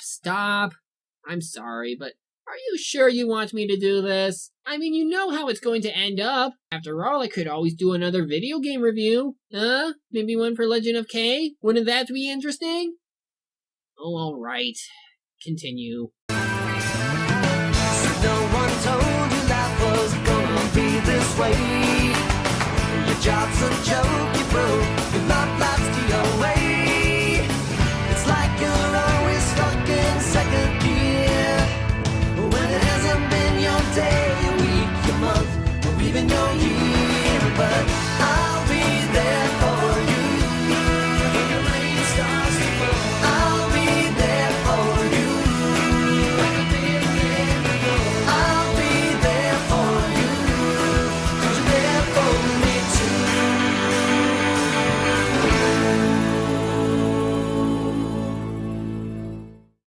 Stop. I'm sorry, but are you sure you want me to do this? I mean, you know how it's going to end up. After all, I could always do another video game review. Maybe one for Legend of K? Wouldn't that be interesting? Oh, alright. Continue. No one told you life was gonna be this way. Your job's a joke, you broke, your love life's the away. It's like you're always stuck in second gear, when it hasn't been your day, your week, your month, or even your year. But I'll be there for you when the rain starts to fall. I'll be there for you like I've been there before. I'll be there for you 'cause you're there for me too.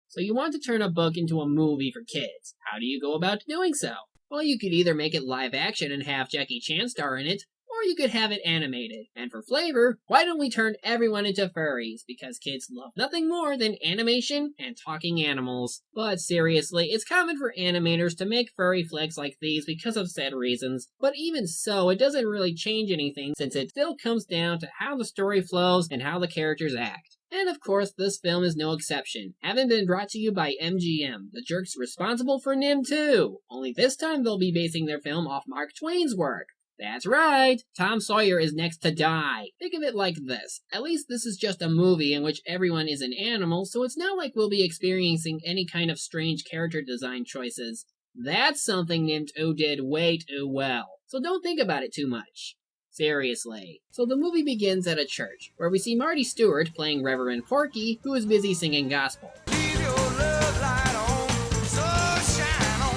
So you want to turn a book into a movie for kids. How do you go about doing so? Well, you could either make it live action and have Jackie Chan star in it, or you could have it animated. And for flavor, why don't we turn everyone into furries? Because kids love nothing more than animation and talking animals. But seriously, it's common for animators to make furry flicks like these because of said reasons. But even so, it doesn't really change anything since it still comes down to how the story flows and how the characters act. And of course, this film is no exception, having been brought to you by MGM, the jerks responsible for Nim 2. Only this time they'll be basing their film off Mark Twain's work. That's right, Tom Sawyer is next to die. Think of it like this. At least this is just a movie in which everyone is an animal, so it's not like we'll be experiencing any kind of strange character design choices. That's something Nim 2 did way too well, so don't think about it too much. Seriously. So the movie begins at a church, where we see Marty Stewart playing Reverend Porky, who is busy singing gospel. Leave your love light on, so shine on.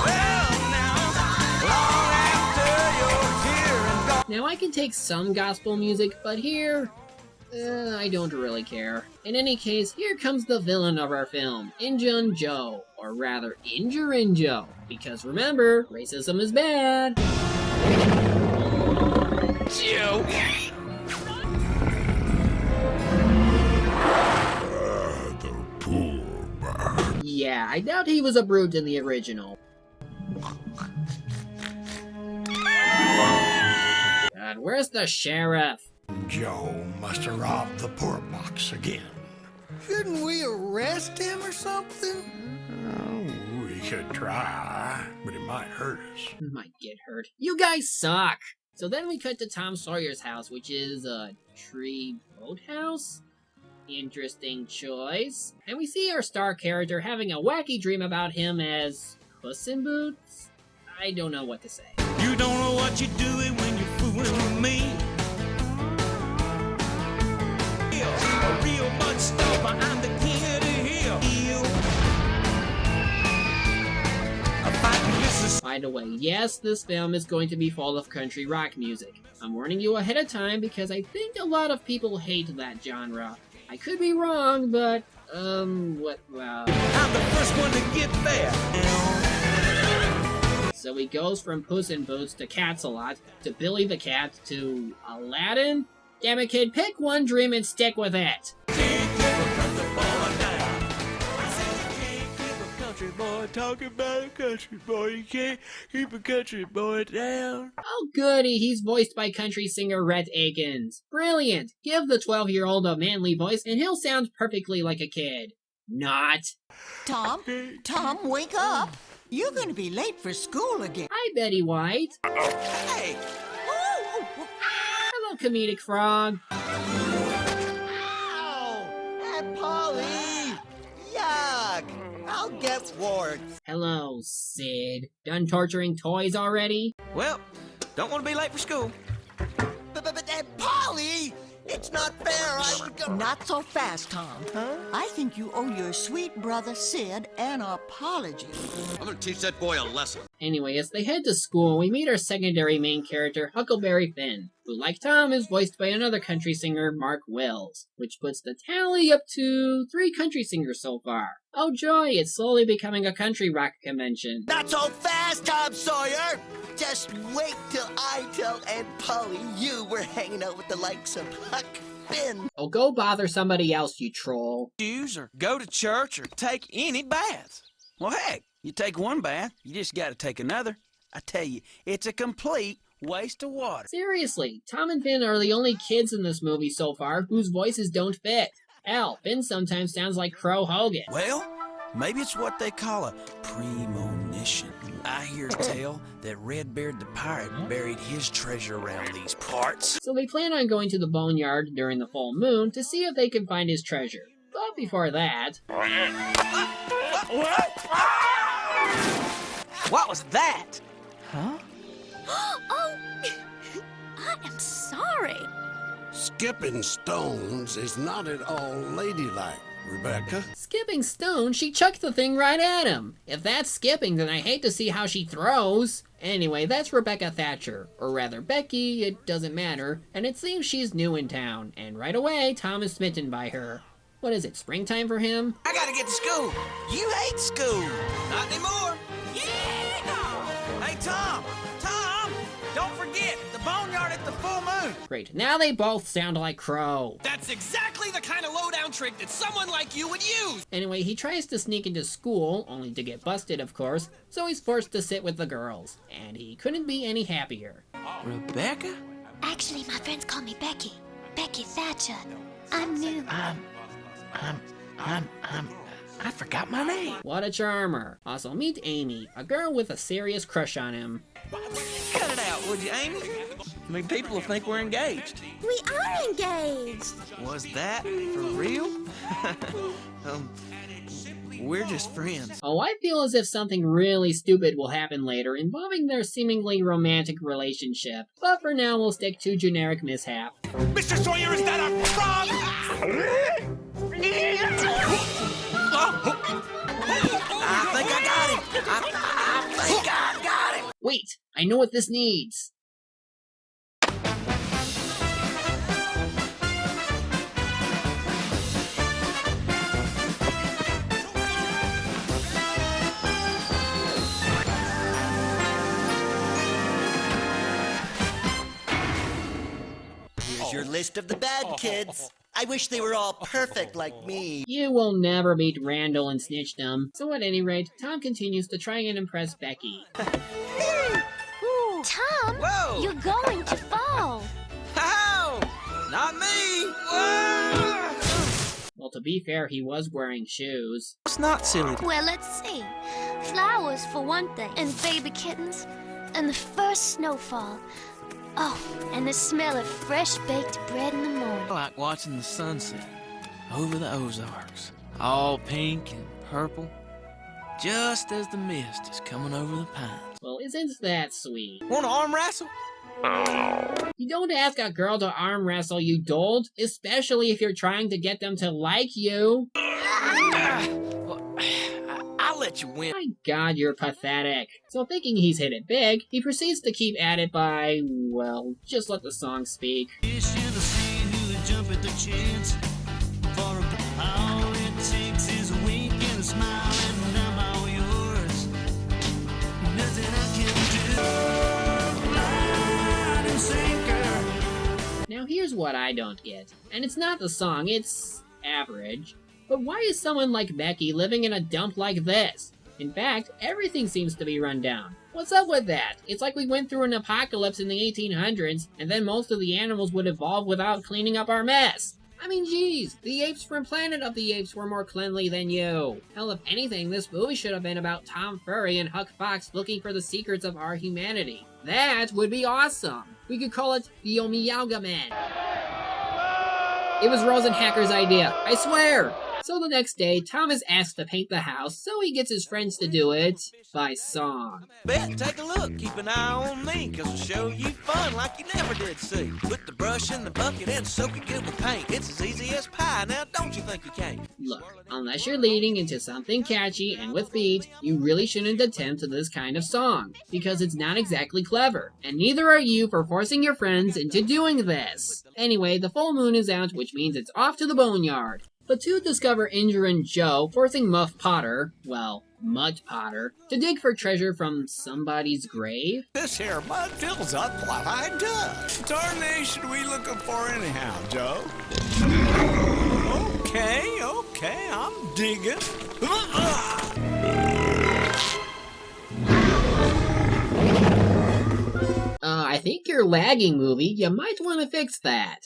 Well, now, long after you're here and gone. Now I can take some gospel music, but here, I don't really care. In any case, here comes the villain of our film, Injun Joe, or rather Injurin' Joe, because remember, racism is bad. Joe. The poor man. Yeah, I doubt he was a brute in the original. God, where's the sheriff? Joe must have robbed the poor box again. Shouldn't we arrest him or something? We could try, but it might hurt us. Might get hurt. You guys suck! So then we cut to Tom Sawyer's house, which is a tree boathouse? Interesting choice. And we see our star character having a wacky dream about him as Puss in Boots? I don't know what to say. You don't know what you're doing when you're fooling with me. A real mud stomper, I'm the king of the hill. By the way, yes, this film is going to be full of country rock music. I'm warning you ahead of time because I think a lot of people hate that genre. I could be wrong, but, well... I'm the first one to get there. So he goes from Puss in Boots to Cats-a-Lot, to Billy the Cat, to Aladdin? Damn it, kid, pick one dream and stick with it! Talking about a country boy, you can't keep a country boy down. Oh goody, he's voiced by country singer Rhett Akins. Brilliant! Give the 12-year-old a manly voice and he'll sound perfectly like a kid. Not. Tom, wake up. You're going to be late for school again. Hi, Betty White. Hey! Hello, Comedic Frog. Ow! Aunt Polly! Yuck! I'll get warts. Hello, Sid. Done torturing toys already? Well, don't want to be late for school. But Aunt Polly! It's not fair, Not so fast, Tom. Huh? I think you owe your sweet brother Sid an apology. I'm gonna teach that boy a lesson. Anyway, as they head to school, we meet our secondary main character, Huckleberry Finn, who, like Tom, is voiced by another country singer, Mark Wills, which puts the tally up to 3 country singers so far. Oh joy, it's slowly becoming a country rock convention. Not so fast, Tom Sawyer! Just wait till I tell Aunt Polly you were hanging out with the likes of Huck been? Oh, go bother somebody else, you troll. Shoes or go to church or take any bath. Well, heck, you take one bath, you just got to take another. I tell you, it's a complete waste of water. Seriously, Tom and Finn are the only kids in this movie so far whose voices don't fit. Hell, Finn sometimes sounds like Crow Hogan. Well, maybe it's what they call a premonition. I hear tell that Redbeard the pirate buried his treasure around these parts. So they plan on going to the boneyard during the full moon to see if they can find his treasure. But before that... What was that? Oh, I am sorry. Skipping stones is not at all ladylike, Rebecca. Skipping stone, she chucked the thing right at him. If that's skipping, then I hate to see how she throws. Anyway, that's Rebecca Thatcher. Or rather, Becky, it doesn't matter. And it seems she's new in town. And right away, Tom is smitten by her. What is it, springtime for him? I gotta get to school. You hate school. Not anymore. Yeah! Hey, Tom! Tom! Don't forget, the boneyard at the full moon. Great, now they both sound like Crow. That's exactly the kind of lowdown trick that someone like you would use! Anyway, he tries to sneak into school, only to get busted, of course, so he's forced to sit with the girls. And he couldn't be any happier. Rebecca? Actually, my friends call me Becky. Becky Thatcher. I'm new. I forgot my name. What a charmer. Also, meet Amy, a girl with a serious crush on him. Cut it out, would you, Amy? I mean, people will think we're engaged. We are engaged. Was that for real? We're just friends. Oh, I feel as if something really stupid will happen later involving their seemingly romantic relationship. But for now, we'll stick to generic mishap. Mr. Sawyer, is that a frog? I think I got him. I think I got him. Wait, I know what this needs. Here's your list of the bad kids. I wish they were all perfect like me. You will never beat Randall in Snitchdom. So at any rate, Tom continues to try and impress Becky. Tom, Whoa! you're going to fall. How? Not me. Whoa! Well, to be fair, he was wearing shoes. It's not silly. Well, let's see. Flowers for one thing, and baby kittens, and the first snowfall. Oh, and the smell of fresh baked bread in the morning. I like watching the sunset over the Ozarks, all pink and purple, just as the mist is coming over the pines. Well, isn't that sweet? Want to arm wrestle? You don't ask a girl to arm wrestle, you dolt, especially if you're trying to get them to like you. Well, I'll let you win. My god, you're pathetic. So thinking he's hit it big, he proceeds to keep at it by, well, just let the song speak. Now here's what I don't get, and it's not the song, it's average. But why is someone like Becky living in a dump like this? In fact, everything seems to be run down. What's up with that? It's like we went through an apocalypse in the 1800s, and then most of the animals would evolve without cleaning up our mess. I mean, geez, the apes from Planet of the Apes were more cleanly than you. Hell, if anything, this movie should have been about Tom Furry and Huck Fox looking for the secrets of our humanity. That would be awesome. We could call it the Omeowga Man. It was Rosenhacker's idea, I swear! So the next day, Tom is asked to paint the house, so he gets his friends to do it by song. Bet, take a look. Keep an eye on me, cause I'll show you fun like you never did see. Put the brush in the bucket and soak it good with paint. It's as easy as pie, now don't you think you can? Look, unless you're leading into something catchy and with beat, you really shouldn't attempt this kind of song, because it's not exactly clever, and neither are you for forcing your friends into doing this. Anyway, the full moon is out, which means it's off to the boneyard. The two discover Injure and Joe forcing Mutt Potter to dig for treasure from somebody's grave. This here mud fills up what I done. Tarnation we looking for anyhow, Joe? Okay, I'm digging. I think you're lagging, movie. You might want to fix that.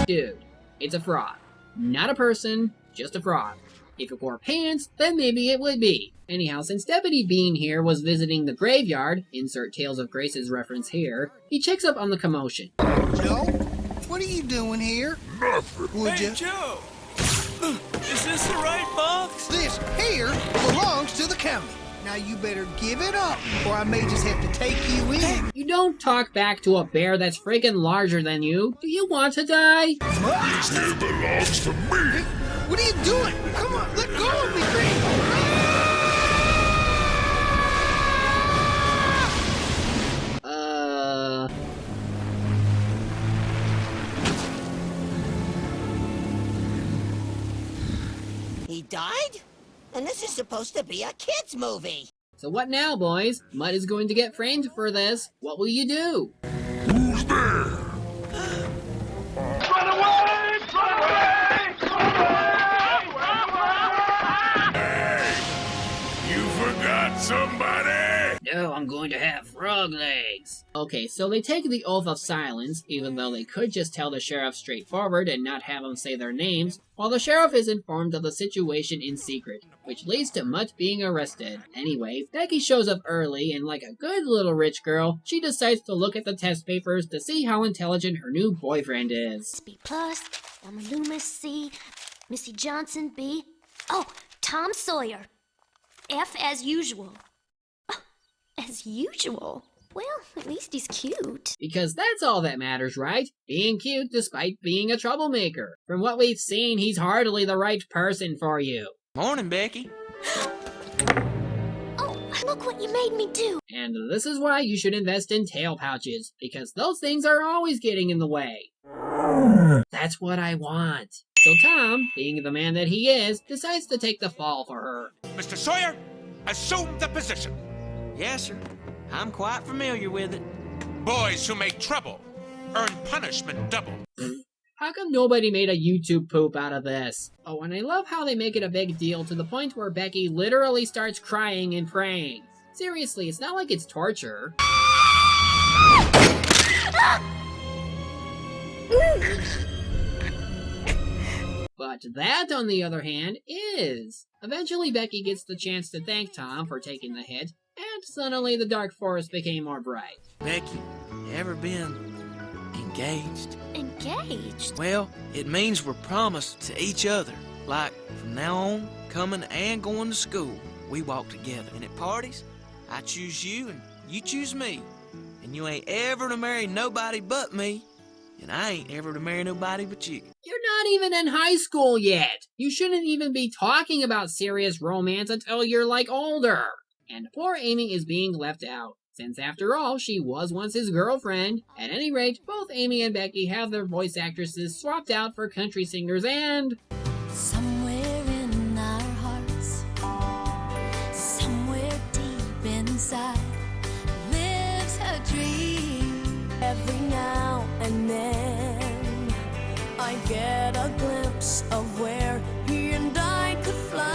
Dude, it's a frog. Not a person, just a frog. If it wore pants, then maybe it would be. Anyhow, since Deputy Bean here was visiting the graveyard, insert Tales of Grace's reference here, he checks up on the commotion. Joe, what are you doing here? Nothing. Would Hey, you? Joe! Is this the right box? This here belongs to the county. Now you better give it up, or I may just have to take you in. You don't talk back to a bear that's freaking larger than you. Do you want to die? This here belongs to me. What are you doing? Come on, let go of me, Green. He died? And this is supposed to be a kid's movie. So what now, boys? Mutt is going to get framed for this. What will you do? Who's there? Run away! Run away! Run away! Hey, you forgot somebody? No, I'm going to have frog legs. Okay, so they take the oath of silence, even though they could just tell the sheriff straightforward and not have him say their names, while the sheriff is informed of the situation in secret, which leads to Mutt being arrested. Anyway, Becky shows up early, and like a good little rich girl, she decides to look at the test papers to see how intelligent her new boyfriend is. B+, Elmer Loomis C, Missy Johnson B. Oh, Tom Sawyer. F as usual. Oh, as usual? Well, at least he's cute. Because that's all that matters, right? Being cute despite being a troublemaker. From what we've seen, he's hardly the right person for you. Morning, Becky. Oh, look what you made me do. And this is why you should invest in tail pouches, because those things are always getting in the way. That's what I want. So Tom, being the man that he is, decides to take the fall for her. Mr. Sawyer, assume the position. Yes, sir. I'm quite familiar with it. Boys who make trouble earn punishment double. How come nobody made a YouTube poop out of this? Oh, and I love how they make it a big deal to the point where Becky literally starts crying and praying. Seriously, it's not like it's torture. But that, on the other hand, is. Eventually, Becky gets the chance to thank Tom for taking the hit, and suddenly the dark forest became more bright. Becky, you ever been engaged? Engaged? Well, it means we're promised to each other. Like, from now on, coming and going to school, we walk together. And at parties, I choose you and you choose me. And you ain't ever to marry nobody but me. And I ain't ever to marry nobody but you. You're not even in high school yet. You shouldn't even be talking about serious romance until you're, like, older. And poor Amy is being left out, since after all, she was once his girlfriend. At any rate, both Amy and Becky have their voice actresses swapped out for country singers and... Somewhere in our hearts, somewhere deep inside, lives a dream. Every now and then, I get a glimpse of where he and I could fly.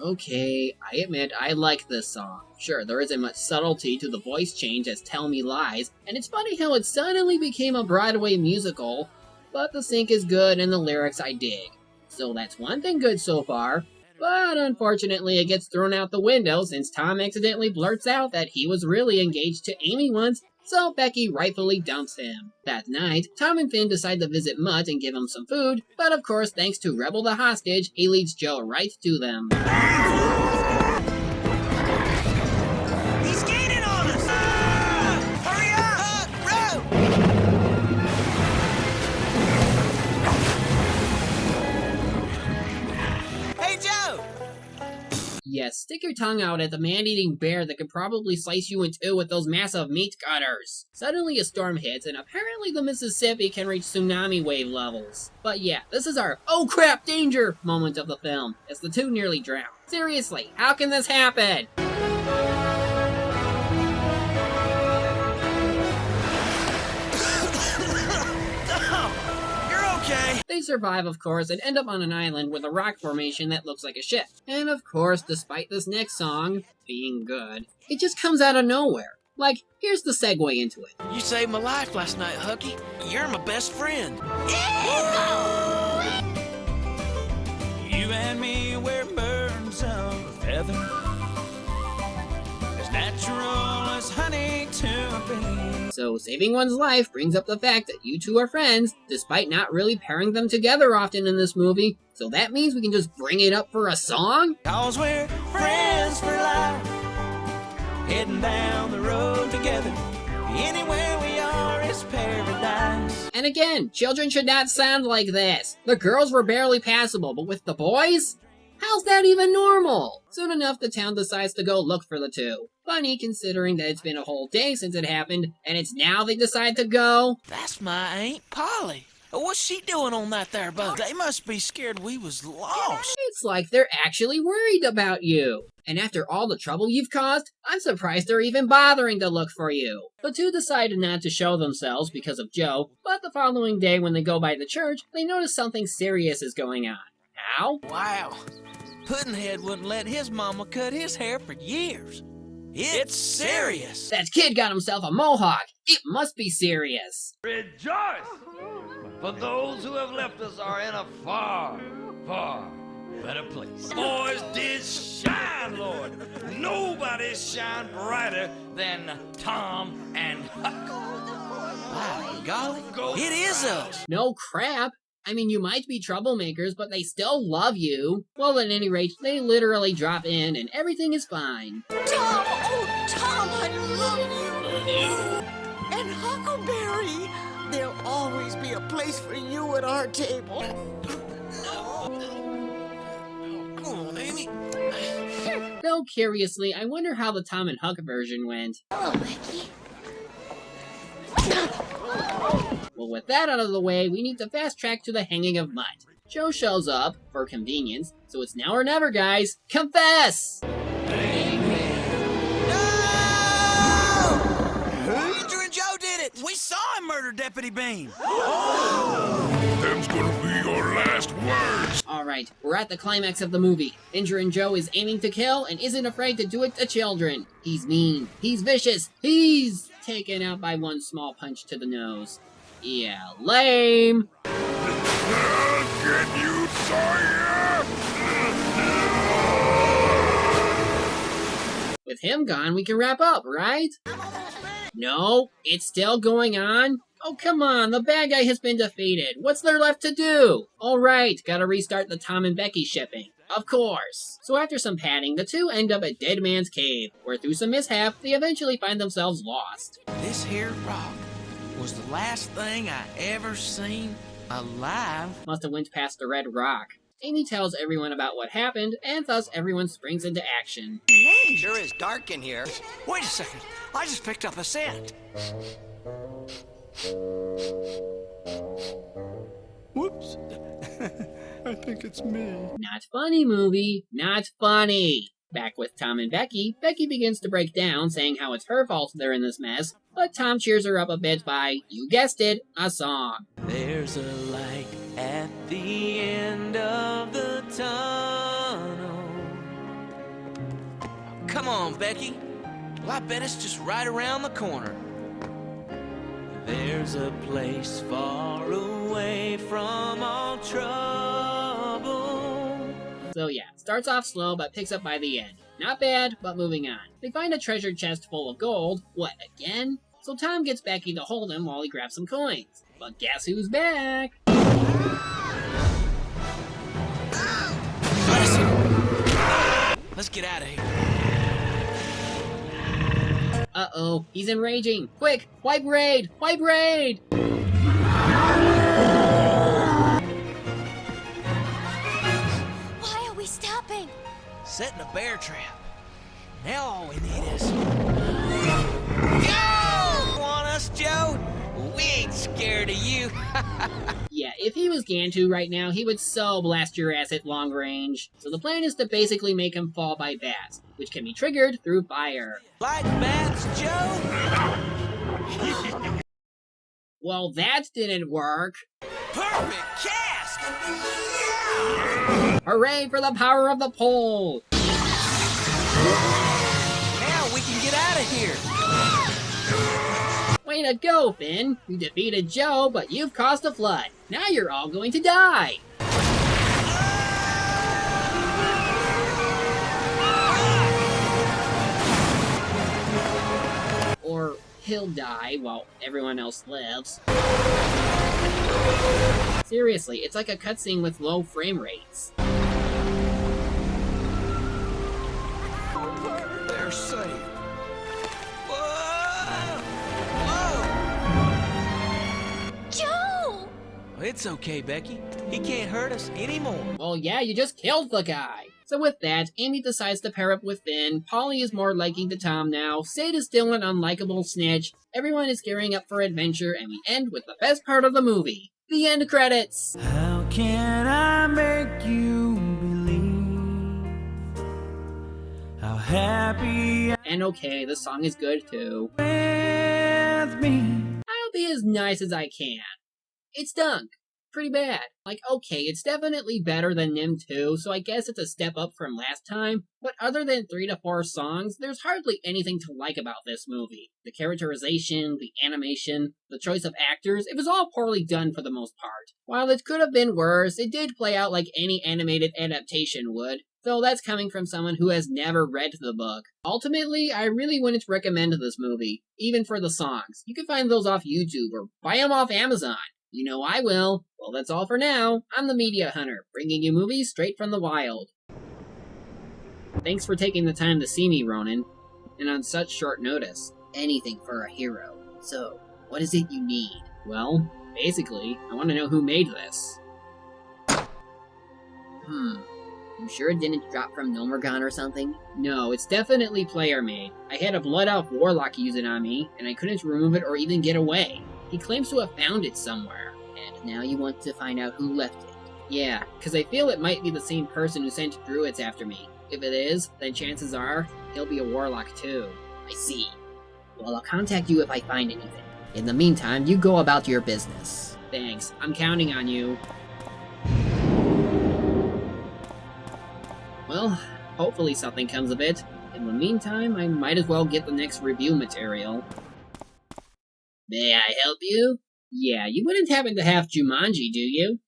Okay, I admit I like this song. Sure, there isn't much subtlety to the voice change as Tell Me Lies, and it's funny how it suddenly became a Broadway musical, but the sync is good and the lyrics I dig. So that's one thing good so far, but unfortunately it gets thrown out the window since Tom accidentally blurts out that he was really engaged to Amy once, so Becky rightfully dumps him. That night, Tom and Finn decide to visit Mutt and give him some food, but of course, thanks to Rebel the hostage, he leads Joe right to them. He's gaining on us! Hurry up! Row! Yes, stick your tongue out at the man-eating bear that could probably slice you in two with those massive meat cutters. Suddenly a storm hits, and apparently the Mississippi can reach tsunami wave levels. But yeah, this is our "oh crap, danger" moment of the film, as the two nearly drown. Seriously, how can this happen? They survive, of course, and end up on an island with a rock formation that looks like a ship. And of course, despite this next song being good, it just comes out of nowhere. Like, here's the segue into it. You saved my life last night, Hucky. You're my best friend. You and me, we're birds of a feather, as natural as honey to a bee. So saving one's life brings up the fact that you two are friends, despite not really pairing them together often in this movie. So that means we can just bring it up for a song? 'Cause we're friends for life, heading down the road together. Anywhere we are is paradise. And again, children should not sound like this. The girls were barely passable, but with the boys? How's that even normal? Soon enough, the town decides to go look for the two. Funny, considering that it's been a whole day since it happened, and it's now they decide to go. That's my Aunt Polly. What's she doing on that there boat? They must be scared we was lost. It's like they're actually worried about you. And after all the trouble you've caused, I'm surprised they're even bothering to look for you. The two decided not to show themselves because of Joe, but the following day when they go by the church, they notice something serious is going on. How? Wow. Puddinhead wouldn't let his mama cut his hair for years. It's serious. That kid got himself a mohawk. It must be serious. Rejoice! For those who have left us are in a far, far better place. Boys did shine, Lord. Nobody shined brighter than Tom and Huck. Wow, golly, it is us. No crap. I mean, you might be troublemakers, but they still love you. Well, at any rate, they literally drop in and everything is fine. Tom! Oh, Tom, I love you! And Huckleberry! There'll always be a place for you at our table. Come on, Amy. Though, curiously, I wonder how the Tom and Huck version went. Hello, Becky. Well, with that out of the way, we need to fast track to the hanging of Mutt. Joe shows up, for convenience, so it's now or never, guys. Confess! Andrew and Joe did it! We saw him murder Deputy Bean! Them's gonna be your last words. Alright, we're at the climax of the movie. Injure and Joe is aiming to kill and isn't afraid to do it to children. He's mean. He's vicious. He's taken out by one small punch to the nose. Yeah, lame. I'll get you, Sawyer. With him gone, we can wrap up, right? No, it's still going on? Oh, come on, the bad guy has been defeated. What's there left to do? Alright, gotta restart the Tom and Becky shipping. Of course. So after some padding, the two end up at Dead Man's Cave, where through some mishap, they eventually find themselves lost. This here rock was the last thing I ever seen alive. Must have went past the red rock. Amy tells everyone about what happened, and thus everyone springs into action. Sure is dark in here. Wait a second. I just picked up a scent. Whoops. I think it's me. Not funny, movie. Not funny. Back with Tom and Becky, Becky begins to break down, saying how it's her fault they're in this mess, but Tom cheers her up a bit by, you guessed it, a song. There's a light at the end of the tunnel. Come on, Becky. Well, I bet it's just right around the corner. There's a place far away from all trouble. So yeah, starts off slow but picks up by the end. Not bad, but moving on. They find a treasure chest full of gold. What, again? So Tom gets Becky to hold him while he grabs some coins. But guess who's back? Let's get out of here. Uh-oh, he's enraging. Quick, wipe raid! Wipe raid! Why are we stopping? setting a bear trap. Now all we need is... Joe! Want us, Joe? We ain't scared of you. Yeah, if he was Gantu right now, he would so blast your ass at long range. So the plan is to basically make him fall by bats, which can be triggered through fire. Like bats, Joe? Well, that didn't work. Perfect cast! Hooray for the power of the pole! Now we can get out of here. Way to go, Finn! You defeated Joe, but you've caused a flood. Now you're all going to die! Or he'll die while everyone else lives. Seriously, it's like a cutscene with low frame rates. They're safe. Joe! It's okay, Becky. He can't hurt us anymore. Well, yeah, you just killed the guy. So with that, Amy decides to pair up with Finn, Polly is more liking to Tom now, Sid is still an unlikable snitch, everyone is gearing up for adventure, and we end with the best part of the movie, the end credits. How can I make you believe how happy And okay, the song is good too. with me? I'll be as nice as I can. It stunk. Pretty bad. Like, okay, it's definitely better than Nim 2, so I guess it's a step up from last time, but other than 3 to 4 songs, there's hardly anything to like about this movie. The characterization, the animation, the choice of actors, it was all poorly done for the most part. While it could have been worse, it did play out like any animated adaptation would, though that's coming from someone who has never read the book. Ultimately, I really wouldn't recommend this movie, even for the songs. You can find those off YouTube or buy them off Amazon. You know I will. Well, that's all for now. I'm the Media Hunter, bringing you movies straight from the wild. Thanks for taking the time to see me, Ronan. And on such short notice, anything for a hero. So, what is it you need? Well, basically, I want to know who made this. You sure it didn't drop from Nomergon or something? No, it's definitely player-made. I had a Blood Elf Warlock use it on me, and I couldn't remove it or even get away. He claims to have found it somewhere. And now you want to find out who left it. Yeah, because I feel it might be the same person who sent druids after me. If it is, then chances are, he'll be a warlock too. I see. Well, I'll contact you if I find anything. In the meantime, you go about your business. Thanks, I'm counting on you. Well, hopefully something comes of it. In the meantime, I might as well get the next review material. May I help you? Yeah, you wouldn't happen to have Jumanji, do you?